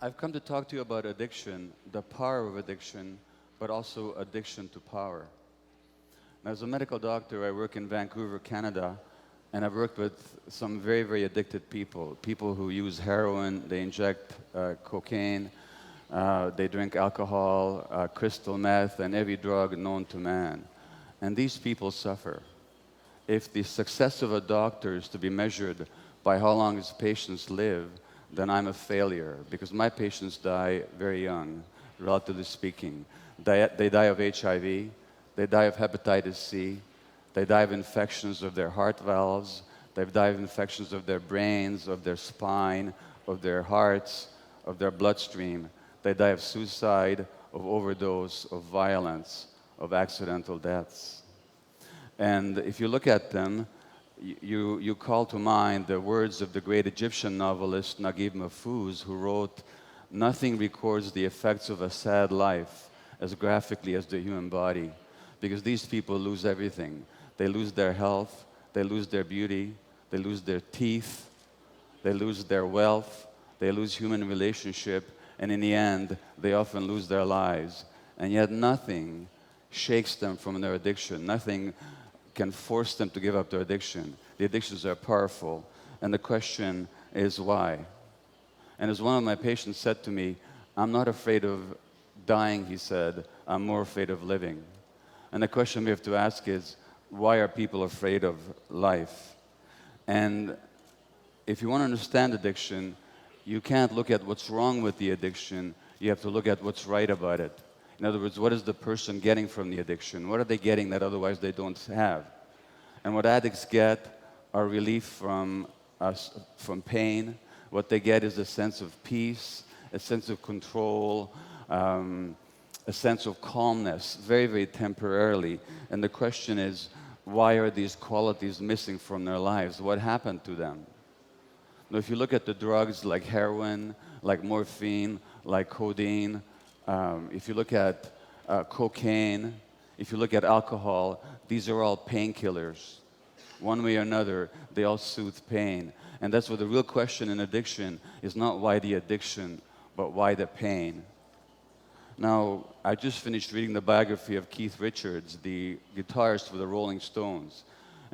I've come to talk to you about addiction, the power of addiction, but also addiction to power. Now, as a medical doctor, I work in Vancouver, Canada, and I've worked with some very, very addicted people. People who use heroin, they inject cocaine, they drink alcohol, crystal meth, and every drug known to man. And these people suffer. If the success of a doctor is to be measured by how long his patients live, then I'm a failure, because my patients die very young, relatively speaking. They die of HIV, they die of hepatitis C, they die of infections of their heart valves, they die of infections of their brains, of their spine, of their hearts, of their bloodstream. They die of suicide, of overdose, of violence, of accidental deaths. And if you look at them, you call to mind the words of the great Egyptian novelist Naguib Mahfouz, who wrote, "Nothing records the effects of a sad life as graphically as the human body," because these people lose everything. They lose their health, they lose their beauty, they lose their teeth, they lose their wealth, they lose human relationship, and in the end, they often lose their lives. And yet nothing shakes them from their addiction. Nothing can force them to give up their addiction. The addictions are powerful, and the question is why? And as one of my patients said to me, "I'm not afraid of dying," he said, "I'm more afraid of living." And the question we have to ask is, why are people afraid of life? And if you want to understand addiction, you can't look at what's wrong with the addiction, you have to look at what's right about it. In other words, what is the person getting from the addiction? What are they getting that otherwise they don't have? And what addicts get are relief from pain. What they get is a sense of peace, a sense of control, a sense of calmness, very, very temporarily. And the question is, why are these qualities missing from their lives? What happened to them? Now, if you look at the drugs like heroin, like morphine, like codeine, if you look at cocaine, if you look at alcohol, these are all painkillers. One way or another, they all soothe pain. And that's what the real question in addiction is, not why the addiction, but why the pain. Now, I just finished reading the biography of Keith Richards, the guitarist for the Rolling Stones.